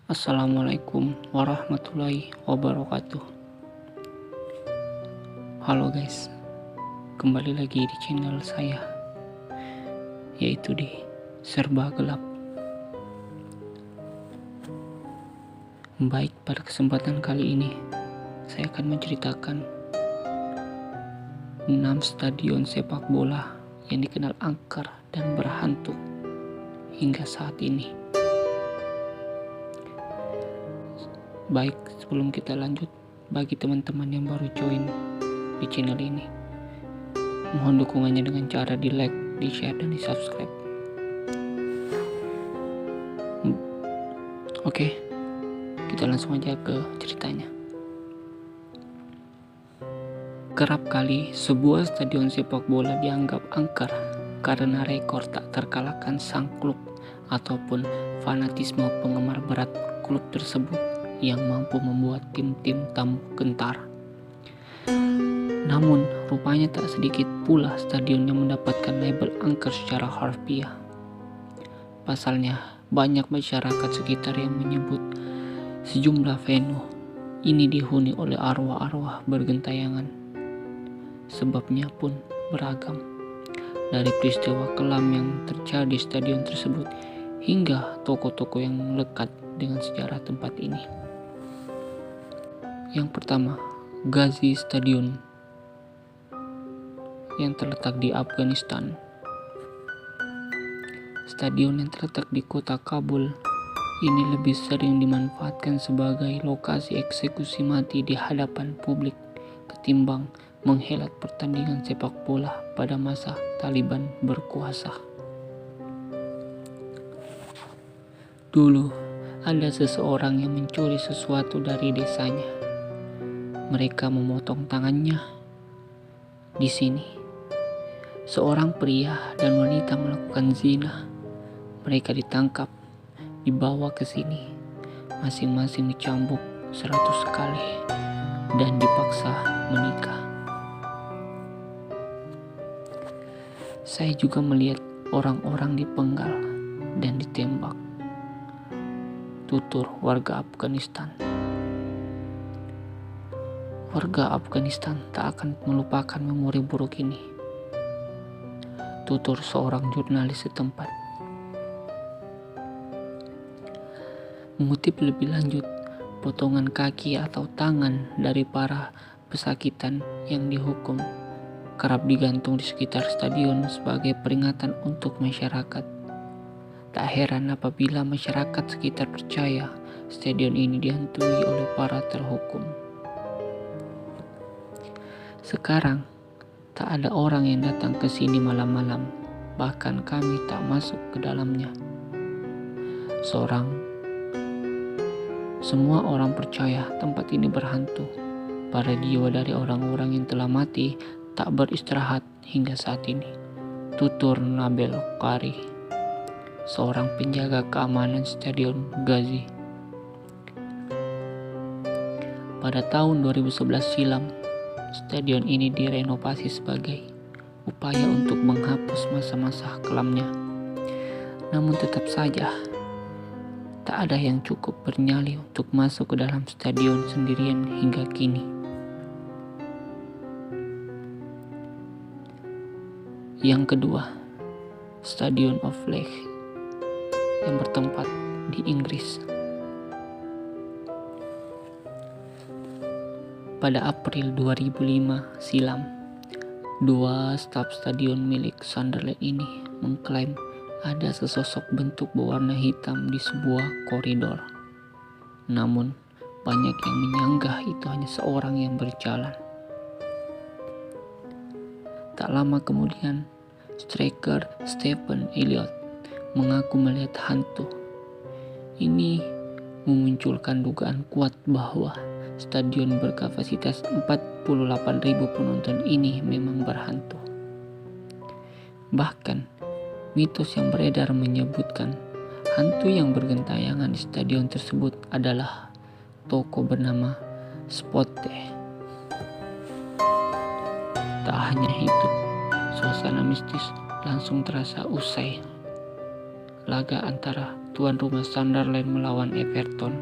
Assalamualaikum warahmatullahi wabarakatuh. Halo guys, kembali lagi di channel saya, yaitu di Serba Gelap. Baik, pada kesempatan kali ini saya akan menceritakan 6 stadion sepak bola yang dikenal angker dan berhantu hingga saat ini. Baik, sebelum kita lanjut, bagi teman-teman yang baru join di channel ini, mohon dukungannya dengan cara di like, di share, dan di subscribe. Oke, kita langsung aja ke ceritanya. Kerap kali sebuah stadion sepak bola dianggap angker karena rekor tak terkalahkan sang klub ataupun fanatisme penggemar berat klub tersebut yang mampu membuat tim-tim tamu gentar. Namun, rupanya tak sedikit pula stadion yang mendapatkan label angker secara harfiah. Pasalnya, banyak masyarakat sekitar yang menyebut sejumlah venue ini dihuni oleh arwah-arwah bergentayangan. Sebabnya pun beragam, dari peristiwa kelam yang terjadi di stadion tersebut hingga toko-toko yang melekat dengan sejarah tempat ini. Yang pertama, Ghazi Stadium yang terletak di Afghanistan. Stadion yang terletak di kota Kabul ini lebih sering dimanfaatkan sebagai lokasi eksekusi mati di hadapan publik ketimbang menghelat pertandingan sepak bola pada masa Taliban berkuasa. Dulu ada seseorang yang mencuri sesuatu dari desanya. Mereka memotong tangannya. Di sini, seorang pria dan wanita melakukan zina. Mereka ditangkap, dibawa ke sini, masing-masing dicambuk 100 kali dan dipaksa menikah. Saya juga melihat orang-orang dipenggal dan ditembak. Tutur warga Afghanistan. Warga Afghanistan tak akan melupakan memori buruk ini. Tutur seorang jurnalis setempat. Mengutip lebih lanjut, potongan kaki atau tangan dari para pesakitan yang dihukum kerap digantung di sekitar stadion sebagai peringatan untuk masyarakat. Tak heran apabila masyarakat sekitar percaya stadion ini dihantui oleh para terhukum. Sekarang, tak ada orang yang datang ke sini malam-malam, bahkan kami tak masuk ke dalamnya. Semua orang percaya tempat ini berhantu. Para jiwa dari orang-orang yang telah mati tak beristirahat hingga saat ini. Tutur Nabil Qari, seorang penjaga keamanan Stadion Ghazi. Pada tahun 2011 silam, stadion ini direnovasi sebagai upaya untuk menghapus masa-masa kelamnya. Namun tetap saja, tak ada yang cukup bernyali untuk masuk ke dalam stadion sendirian hingga kini. Yang kedua, Stadion of Leigh yang bertempat di Inggris. Pada April 2005 silam, 2 staf stadion milik Sunderland ini mengklaim ada sesosok bentuk berwarna hitam di sebuah koridor. Namun, banyak yang menyanggah itu hanya seorang yang berjalan. Tak lama kemudian, striker Stephen Elliott mengaku melihat hantu. Ini memunculkan dugaan kuat bahwa stadion berkapasitas 48.000 penonton ini memang berhantu. Bahkan, mitos yang beredar menyebutkan hantu yang bergentayangan di stadion tersebut adalah tokoh bernama Spotte. Tak hanya itu, suasana mistis langsung terasa usai laga antara tuan rumah Sunderland melawan Everton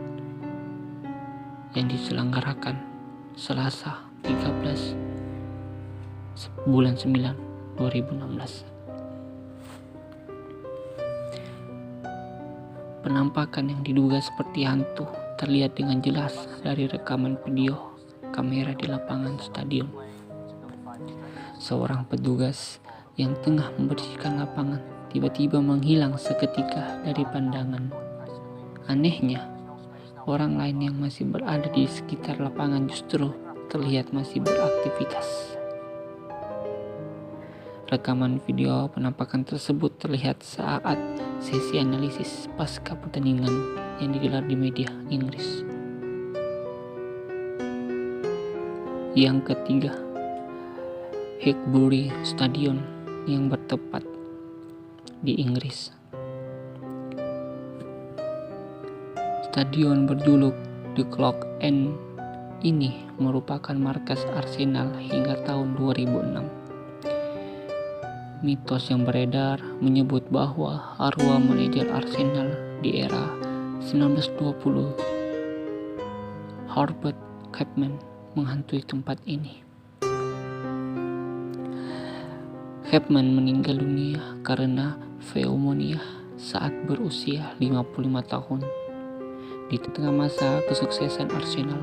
yang diselenggarakan Selasa 13 bulan 9 2016. Penampakan yang diduga seperti hantu terlihat dengan jelas dari rekaman video kamera di lapangan stadion. Seorang petugas yang tengah membersihkan lapangan tiba-tiba menghilang seketika dari pandangan. Anehnya, orang lain yang masih berada di sekitar lapangan justru terlihat masih beraktivitas. Rekaman video penampakan tersebut terlihat saat sesi analisis pasca pertandingan yang digelar di media Inggris. Yang ketiga, Highbury Stadium yang bertempat di Inggris. Stadion berjuluk The Clock End ini merupakan markas Arsenal hingga tahun 2006. Mitos yang beredar menyebut bahwa arwah manajer Arsenal di era 1920, Herbert Chapman, menghantui tempat ini. Chapman meninggal dunia karena pneumonia saat berusia 55 tahun. Di tengah masa kesuksesan Arsenal,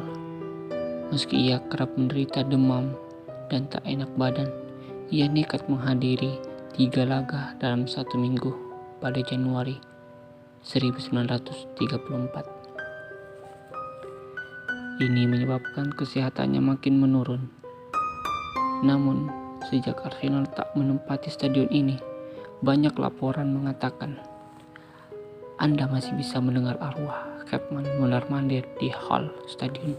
meski ia kerap menderita demam dan tak enak badan, ia nekat menghadiri 3 laga dalam 1 minggu pada Januari 1934. Ini menyebabkan kesehatannya makin menurun. Namun, sejak Arsenal tak menempati stadion ini, banyak laporan mengatakan Anda masih bisa mendengar arwah Chapman mondar-mandir di hal stadion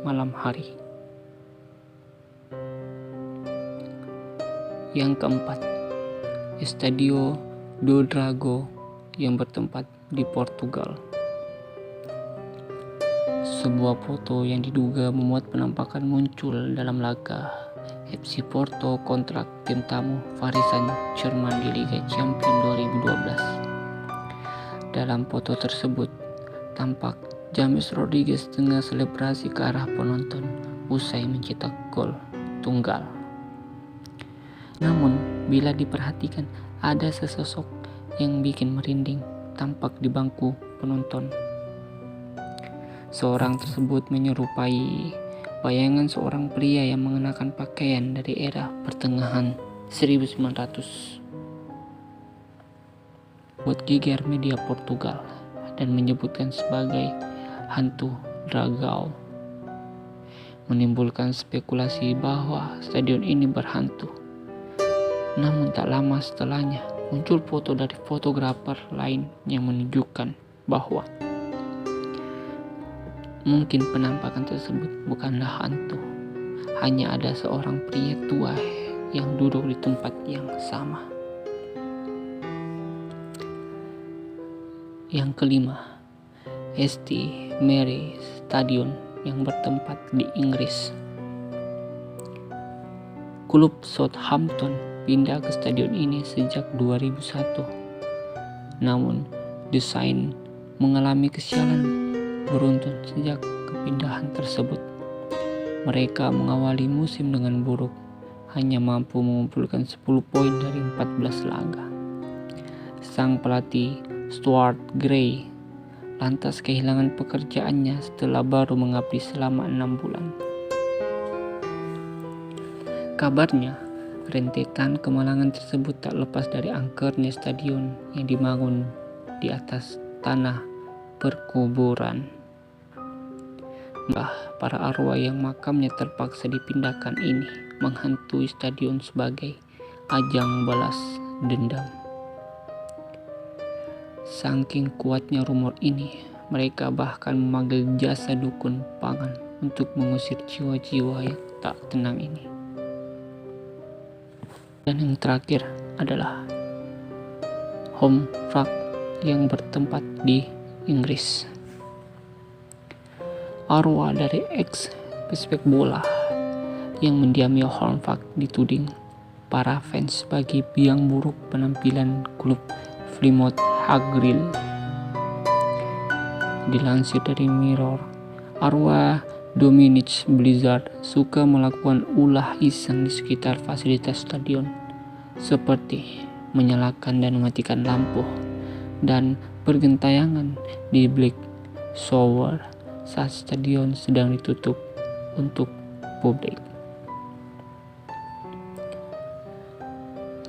malam hari. Yang keempat, Estadio do Dragão yang bertempat di Portugal. Sebuah foto yang diduga memuat penampakan muncul dalam laga FC Porto kontrak tim tamu Paris Saint-Germain di Liga Champions 2012. Dalam foto tersebut, tampak James Rodriguez tengah selebrasi ke arah penonton usai mencetak gol tunggal. Namun, bila diperhatikan, ada sesosok yang bikin merinding tampak di bangku penonton. Seorang tersebut menyerupai bayangan seorang pria yang mengenakan pakaian dari era pertengahan 1900. Buat geger media Portugal dan menyebutkan sebagai hantu Dragão, menimbulkan spekulasi bahwa stadion ini berhantu. Namun tak lama setelahnya muncul foto dari fotografer lain yang menunjukkan bahwa mungkin penampakan tersebut bukanlah hantu, hanya ada seorang pria tua yang duduk di tempat yang sama. Yang kelima, St. Mary Stadium yang bertempat di Inggris. Klub Southampton pindah ke stadion ini sejak 2001. Namun, desain mengalami kesialan beruntun sejak kepindahan tersebut. Mereka mengawali musim dengan buruk, hanya mampu mengumpulkan 10 poin dari 14 laga. Sang pelatih Stuart Gray lantas kehilangan pekerjaannya setelah baru mengabdi selama 6 bulan. Kabarnya, rentetan kemalangan tersebut tak lepas dari angkernya stadion yang dibangun di atas tanah perkuburan. Para arwah yang makamnya terpaksa dipindahkan ini menghantui stadion sebagai ajang balas dendam. Saking kuatnya rumor ini, mereka bahkan memanggil jasa dukun pangan untuk mengusir jiwa-jiwa yang tak tenang ini. Dan yang terakhir adalah Home Park yang bertempat di Inggris. Arwah dari ex-pesepak bola yang mendiami Home Park dituding para fans sebagai biang buruk penampilan klub Plymouth Hagrid. Dilansir dari Mirror, arwah Dominic Blizzard suka melakukan ulah iseng di sekitar fasilitas stadion, seperti menyalakan dan mematikan lampu dan bergentayangan di Black Shower saat stadion sedang ditutup untuk publik.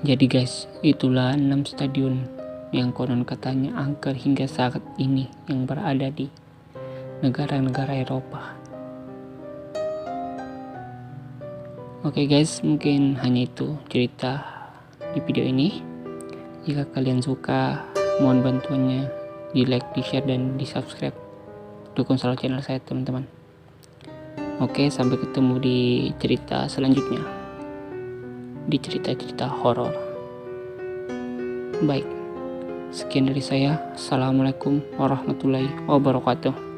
Jadi guys, itulah 6 stadion yang konon katanya angker hingga saat ini yang berada di negara-negara Eropa. Oke guys, mungkin hanya itu cerita di video ini. Jika kalian suka, mohon bantuannya di like, di share, dan di subscribe. Dukung selalu channel saya teman-teman. Oke, sampai ketemu di cerita selanjutnya, di cerita-cerita horor. Baik, sekian dari saya. Assalamualaikum warahmatullahi wabarakatuh.